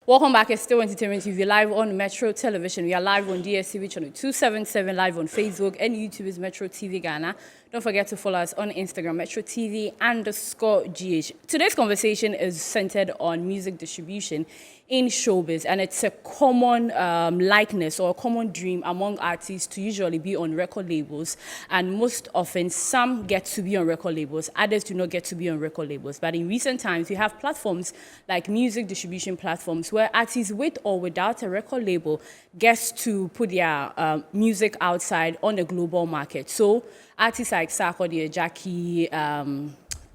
Welcome back. It's still Entertainment TV live on Metro Television. We are live on DSTV channel 277, live on Facebook, and YouTube is Metro TV Ghana. Don't forget to follow us on Instagram, Metro TV _GH. Today's conversation is centered on music distribution in showbiz, and it's a common likeness or a common dream among artists to usually be on record labels, and most often some get to be on record labels, others do not get to be on record labels. But in recent times, we have platforms like music distribution platforms where artists with or without a record label gets to put their music outside on a global market. So artists like Sarkodie, Jackie,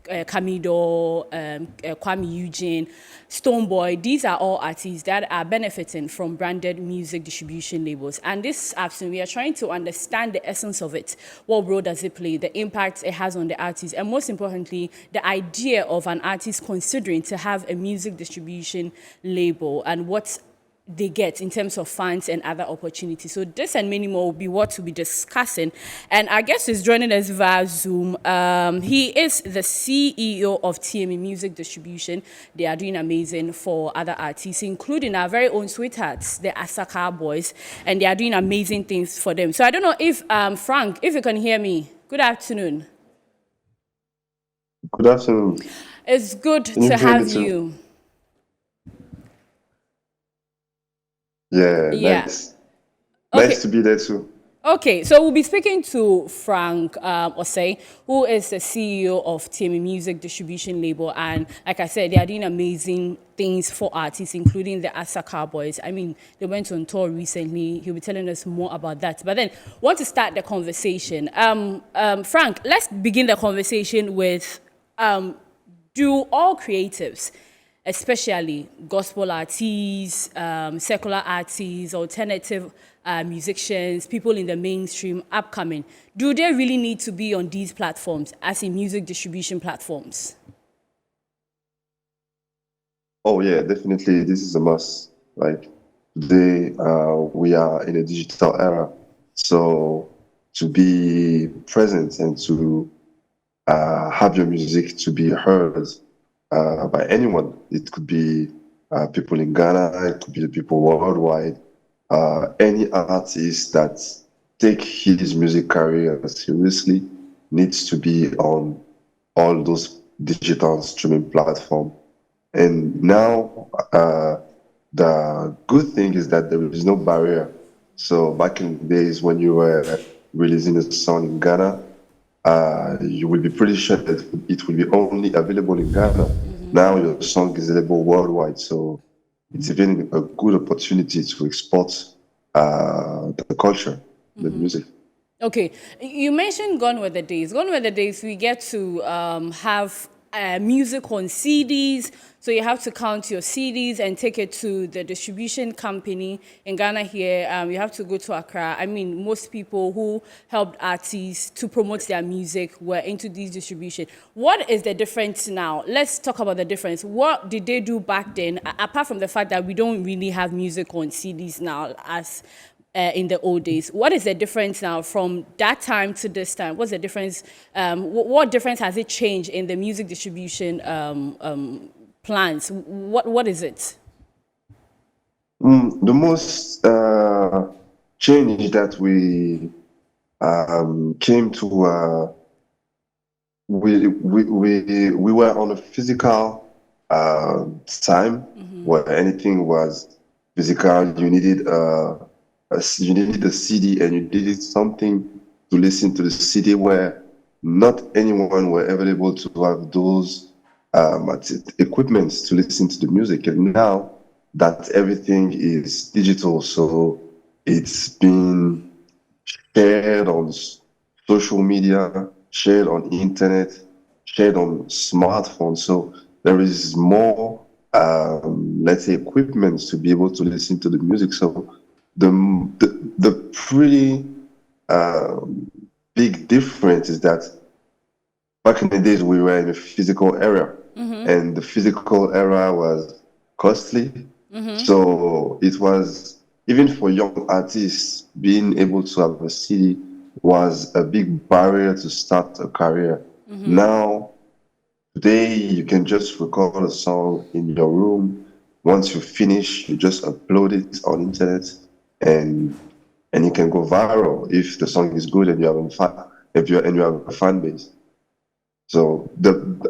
Camido, Kwame Eugene, Stonebwoy, these are all artists that are benefiting from branded music distribution labels. And this afternoon, we are trying to understand the essence of it. What role does it play, the impact it has on the artist, and most importantly, the idea of an artist considering to have a music distribution label and what they get in terms of funds and other opportunities. So this and many more will be what we'll be discussing. And our guest is joining us via Zoom. He is the CEO of Tieme Music Distribution. They are doing amazing for other artists, including our very own sweethearts, the Asaka boys, and they are doing amazing things for them. So I don't know if, Frank, if you can hear me. Good afternoon. Good afternoon. It's good to have you. Yeah. Nice. Okay. Nice to be there too. Okay, so we'll be speaking to Frank Osei, who is the CEO of Tieme Music Distribution Label. And like I said, they are doing amazing things for artists, including the Asaka boys. I mean, they went on tour recently. He'll be telling us more about that. But then, I want to start the conversation. Frank, let's begin the conversation with, do all creatives, especially gospel artists, secular artists, alternative musicians, people in the mainstream, upcoming, do they really need to be on these platforms as in music distribution platforms? Oh yeah, definitely. This is a must. Like today, we are in a digital era. So to be present and to have your music to be heard by anyone. It could be people in Ghana, it could be the people worldwide. Any artist that take his music career seriously needs to be on all those digital streaming platforms. And now the good thing is that there is no barrier. So back in the days when you were releasing a song in Ghana, you will be pretty sure that it will be only available in Ghana. Now your song is available worldwide, so it's even a good opportunity to export the culture, the music. Okay, you mentioned Gone Were the Days. Gone Were the Days, we get to have music on CDs, so you have to count your CDs and take it to the distribution company in Ghana here. You have to go to Accra. I mean, most people who helped artists to promote their music were into these distribution. What is the difference now? Let's talk about the difference. What did they do back then, apart from the fact that we don't really have music on CDs now as in the old days? What is the difference now from that time to this time? What's the difference? What difference has it changed in the music distribution plans? What is it? The most change that we came to, we were on a physical time where anything was physical. You needed a CD and you needed something to listen to the CD, where not anyone were available to have those equipments to listen to the music. And now that everything is digital, so it's been shared on social media, shared on internet, shared on smartphones. So there is more, let's say, equipment to be able to listen to the music. So the pretty big difference is that back in the days we were in a physical era, and the physical era was costly. So it was, even for young artists, being able to have a CD was a big barrier to start a career. Now, today you can just record a song in your room, Once you finish, you just upload it on internet, and and it can go viral if the song is good and you have and you have a fan base. So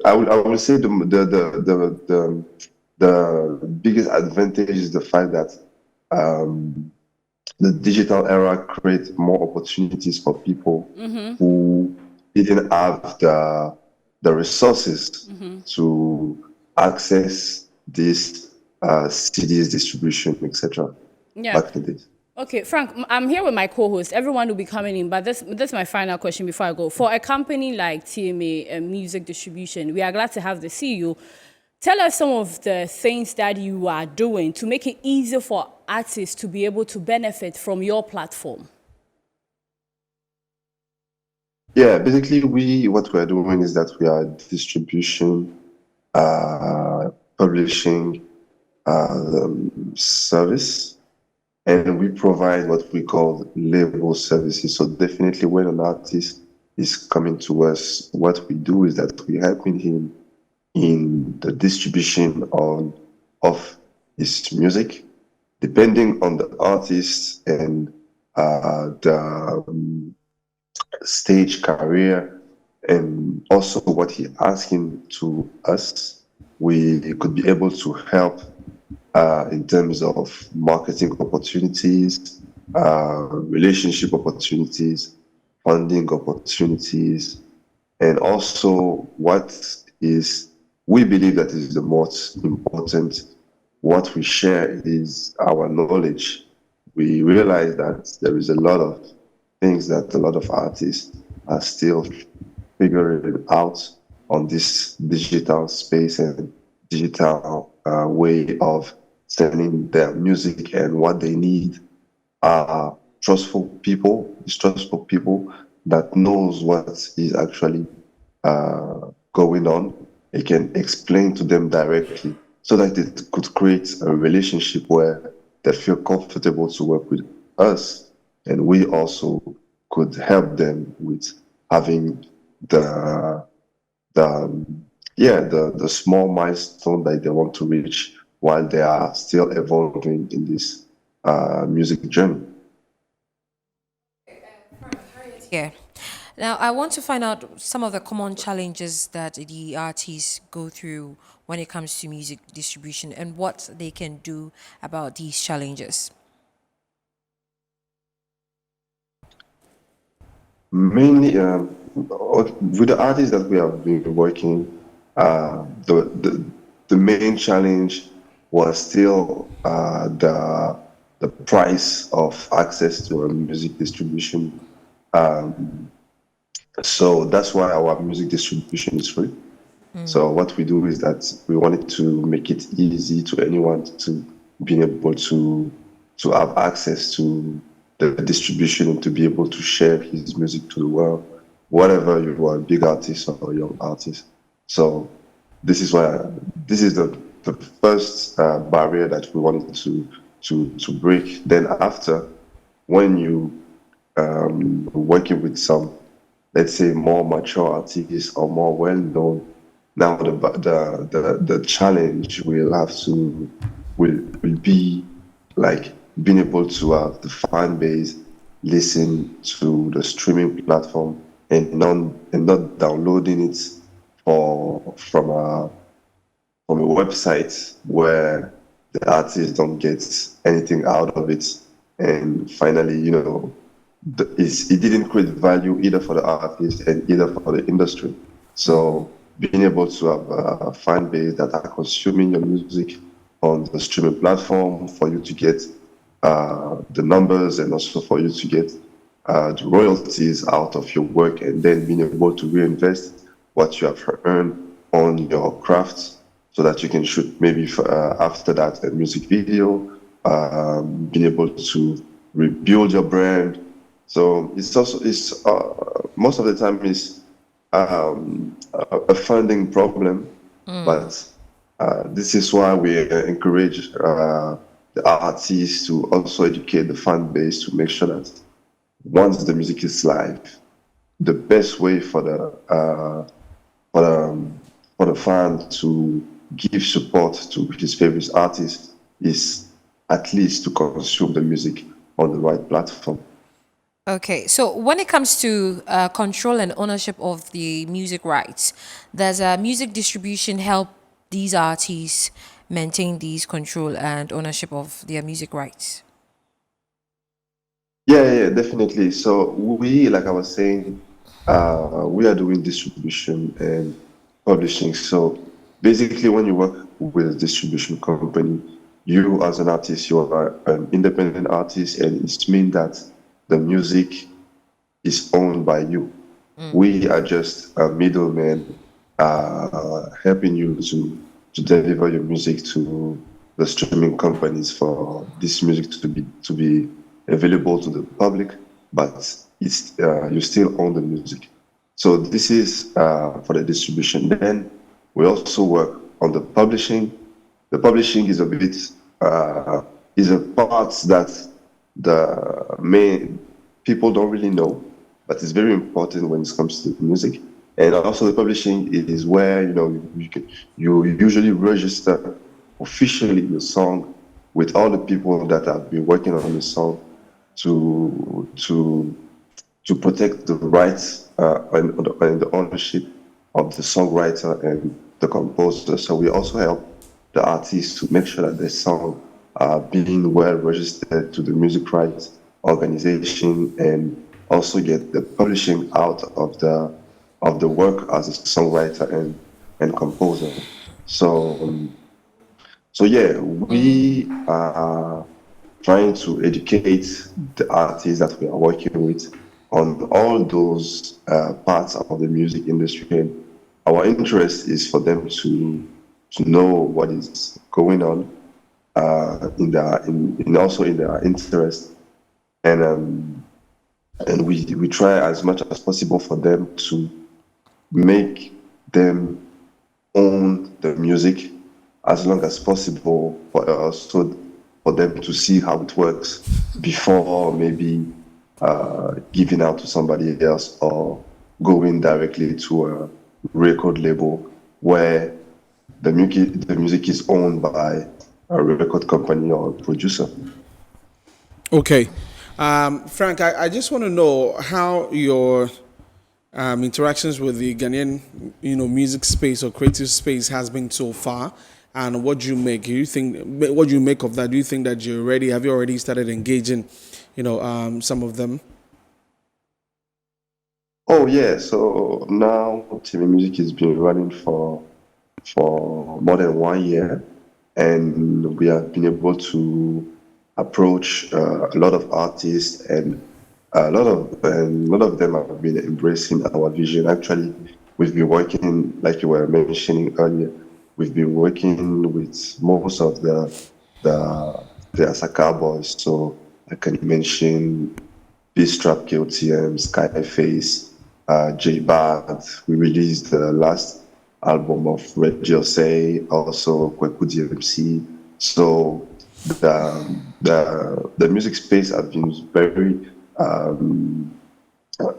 I will say the biggest advantage is the fact that the digital era creates more opportunities for people who didn't have the resources to access this CDs distribution, etc. Yeah. back in the days. Okay, Frank, I'm here with my co-host. Everyone will be coming in, but this is my final question before I go. For a company like Tieme, Music Distribution, we are glad to have the CEO. Tell us some of the things that you are doing to make it easier for artists to be able to benefit from your platform. Yeah, basically, what we are doing is that we are distribution, publishing service, and we provide what we call label services. So definitely, when an artist is coming to us, what we do is that we helping him in the distribution of his music, depending on the artist and the stage career, and also what he asking to us. We could be able to help in terms of marketing opportunities, relationship opportunities, funding opportunities, and also what is we believe that is the most important. What we share is our knowledge. We realize that there is a lot of things that a lot of artists are still figuring out on this digital space and digital way of selling their music, and what they need are trustful people that knows what is actually going on. It can explain to them directly so that it could create a relationship where they feel comfortable to work with us, and we also could help them with having the the the small milestone that they want to reach while they are still evolving in this music journey. Yeah. Now, I want to find out some of the common challenges that the artists go through when it comes to music distribution and what they can do about these challenges. Mainly, with the artists that we have been working, the main challenge was still the price of access to a music distribution. So that's why our music distribution is free. So what we do is that we wanted to make it easy to anyone to be able to have access to the distribution and to be able to share his music to the world, whatever you are, big artist or a young artist. So this is why this is the first barrier that we wanted to break. Then after, when you working with some, let's say, more mature artists or more well known, now the challenge will be like being able to have the fan base listen to the streaming platform and not downloading it from a website where the artists don't get anything out of it. And finally, it didn't create value either for the artist and either for the industry. So being able to have a fan base that are consuming your music on the streaming platform for you to get the numbers, and also for you to get the royalties out of your work, and then being able to reinvest what you have earned on your craft so that you can shoot maybe after that a music video, being able to rebuild your brand. So it's most of the time is a funding problem, but this is why we encourage the artists to also educate the fan base to make sure that once the music is live, the best way for the fan give support to his favorite artist is at least to consume the music on the right platform. Okay, so when it comes to control and ownership of the music rights, does music distribution help these artists maintain these control and ownership of their music rights? Yeah, definitely. So we, like I was saying, we are doing distribution and publishing. So basically, when you work with a distribution company, you as an artist, you are an independent artist, and it means that the music is owned by you. We are just a middleman helping you to deliver your music to the streaming companies for this music to be available to the public, but it's you still own the music. So this is for the distribution. Then we also work on the publishing. The publishing is a bit is a part that the main people don't really know, but it's very important when it comes to music. And also the publishing is where you usually register officially your song with all the people that have been working on the song to to to protect the rights and the ownership of the songwriter and the composer. So we also help the artists to make sure that their song are being well registered to the music rights organization and also get the publishing out of the work as a songwriter and composer. So so yeah, we are trying to educate the artists that we are working with on all those parts of the music industry. And our interest is for them to know what is going on in also in their interest, and we try as much as possible for them to make them own the music as long as possible for us, so for them to see how it works before maybe giving out to somebody else or going directly to a record label where the music is owned by a record company or a producer. Okay. Frank, I just want to know how your interactions with the Ghanaian, music space or creative space has been so far, and what do you make? What do you make of that? Do you think that have you already started engaging, some of them? Oh yeah, so now TV Music has been running for more than 1 year, and we have been able to approach a lot of artists, and a lot of them have been embracing our vision. Actually, we've been working, like you were mentioning earlier, we've been working with most of the Asaka boys. So I can mention Beastrap, KOTM, Skyface, J Bad. We released the last album of FRANK OSEI, also Kweku DMC. So the music space has been very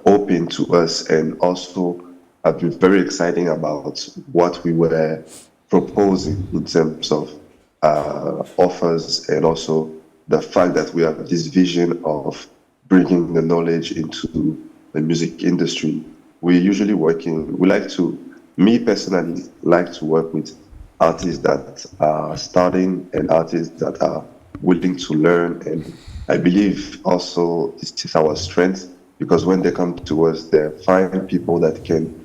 open to us, and also have been very exciting about what we were proposing in terms of offers, and also the fact that we have this vision of bringing the knowledge into the music industry. Me personally, like to work with artists that are starting and artists that are willing to learn. And I believe also this is our strength, because when they come to us, they find people that can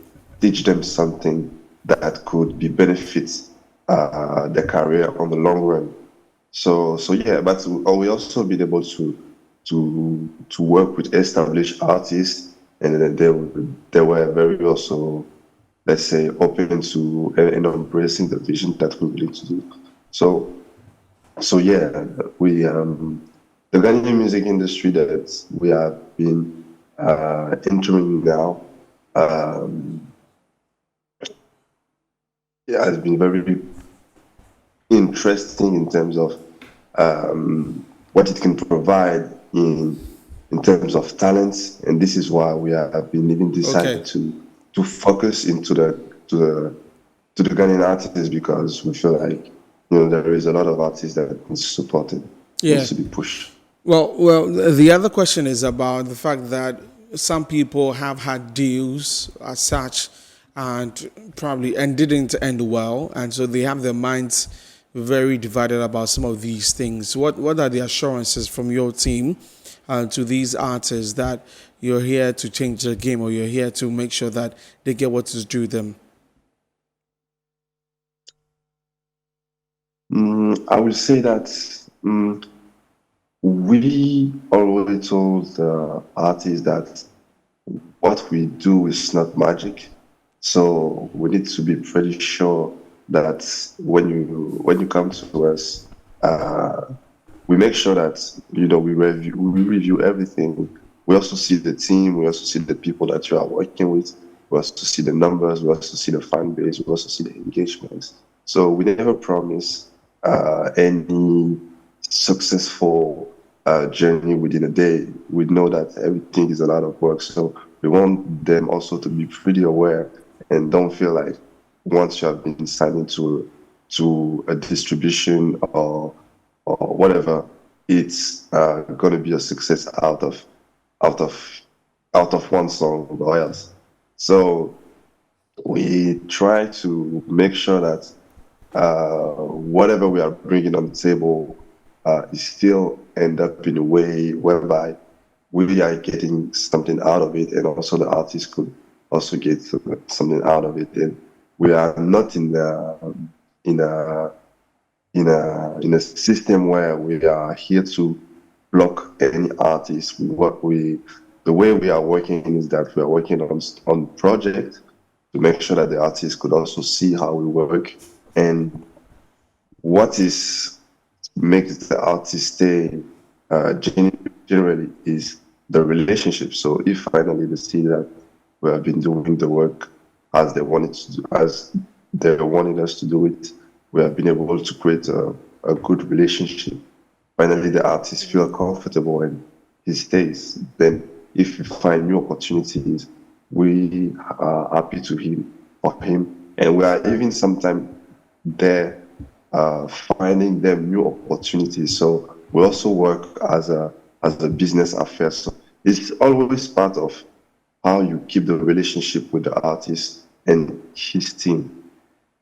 teach them something that could be benefits their career on the long run. So yeah, but we also been able to work with established artists, and then they were very also, let's say, open to and embracing the vision that we're willing to do. So yeah, we the Ghanaian music industry that we have been entering now, yeah, has been very interesting in terms of what it can provide in terms of talents, and this is why we have been even decided Okay. to focus into to the Ghanaian artists because we feel like there is a lot of artists that needs supported, Yeah. needs to be pushed. Well, the other question is about the fact that some people have had deals as such and probably and didn't end well, and so they have their minds very divided about some of these things. What are the assurances from your team to these artists that you're here to change the game, or you're here to make sure that they get what is due them? I will say that we already told the artists that what we do is not magic. So we need to be pretty sure that when you come to us, we make sure that we review everything. We also see the team. We also see the people that you are working with. We also see the numbers. We also see the fan base. We also see the engagements. So we never promise any successful journey within a day. We know that everything is a lot of work. So we want them also to be pretty aware and don't feel like once you have been signed to a distribution or whatever, it's going to be a success out of one song or else. So we try to make sure that whatever we are bringing on the table is still end up in a way whereby we are getting something out of it, and also the artist could also get something out of it. And we are not in a system where we are here to block any artist. The way we are working is that we are working on project to make sure that the artist could also see how we work and what makes the artist stay generally is the relationship. So if finally they see that we have been doing the work as they wanted to do, as they wanted us to do it, we have been able to create a good relationship. Finally, the artist feel comfortable and he stays. Then if we find new opportunities, we are happy to for him. And we are even sometimes there finding them new opportunities. So we also work as a business affair. So it's always part of how you keep the relationship with the artist and his team.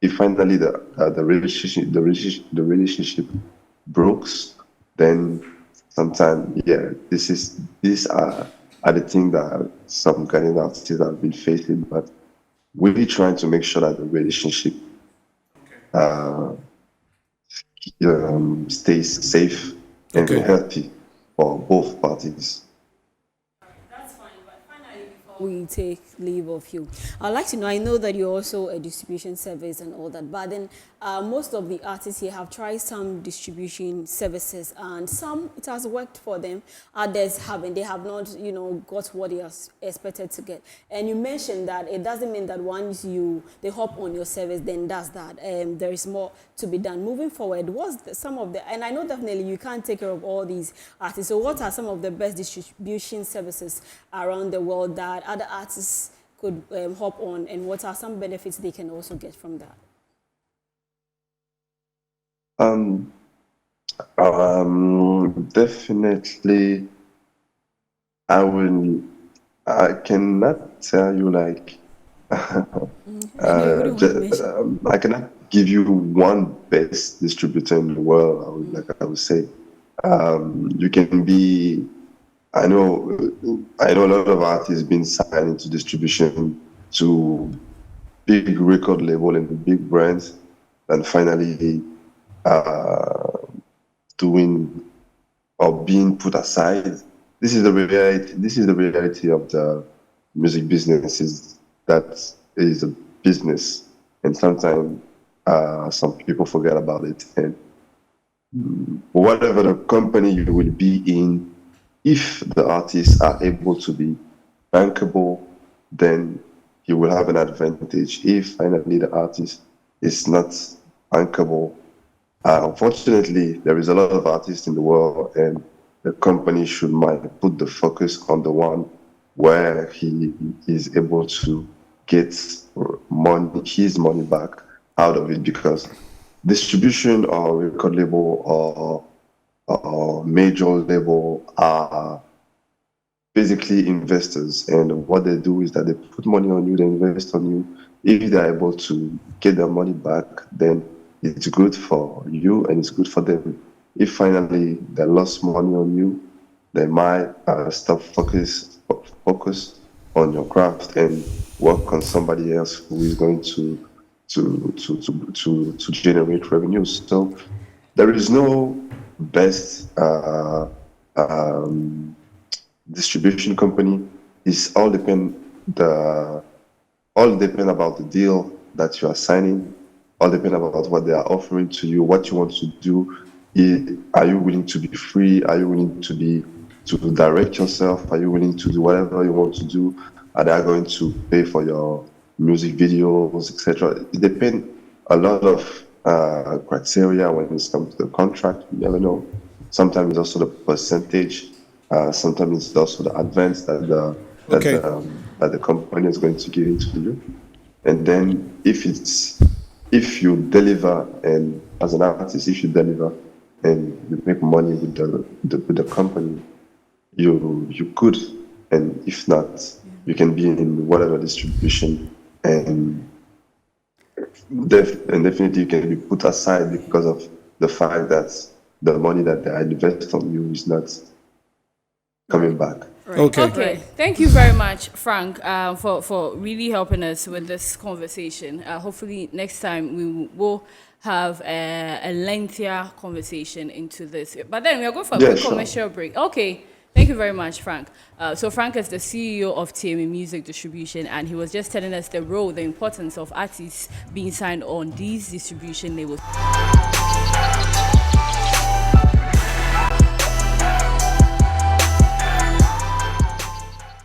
If finally the relationship breaks, then sometimes these are the things that some Ghanaian artists have been facing. But we're trying to make sure that the relationship stays safe and healthy for both parties. We take leave of you. I'd like to know, I know that you're also a distribution service and all that, but then most of the artists here have tried some distribution services, and some it has worked for them, others haven't. They have not, got what they are expected to get. And you mentioned that it doesn't mean that once they hop on your service, then that's that. There is more to be done. Moving forward, and I know definitely you can't take care of all these artists, so what are some of the best distribution services around the world that other artists could hop on, and what are some benefits they can also get from that? Definitely, I cannot tell you like, I cannot give you one best distributor in the world. I would say, you can be. I know a lot of artists been signed into distribution to big record label and big brands, and finally doing or being put aside. This is the reality. This is the reality of the music business. Is that is a business, and sometimes some people forget about it. And whatever the company you will be in, if the artists are able to be bankable, then you will have an advantage. If finally the artist is not bankable, unfortunately, there is a lot of artists in the world, and the company might put the focus on the one where he is able to get his money back out of it, because distribution or record label or major label are basically investors, and what they do is that they put money on you, they invest on you. If they're able to get their money back, then it's good for you and it's good for them. If finally they lost money on you, they might stop focus on your craft and work on somebody else who is going to generate revenues. So there is no best distribution company. It's all depend about the deal that you are signing. All depend about what they are offering to you, what you want to do. Are you willing to be free? Are you willing to direct yourself? Are you willing to do whatever you want to do? Are they going to pay for your music videos, etc.? It depends a lot of criteria when it comes to the contract. You never know. Sometimes it's also the percentage. Sometimes it's also the advance that the company is going to give it to you. And then if you deliver, and as an artist, if you deliver and you make money with the company, you could, and if not, you can be in whatever distribution, and definitely you can be put aside because of the fact that the money that they invest on you is not coming back. Right. Okay. Okay. Thank you very much, Frank, for really helping us with this conversation. Hopefully, next time we will have a lengthier conversation into this. But then we are going for a quick commercial break. Okay. Thank you very much, Frank. So Frank is the CEO of Tieme Music Distribution, and he was just telling us the importance of artists being signed on these distribution labels.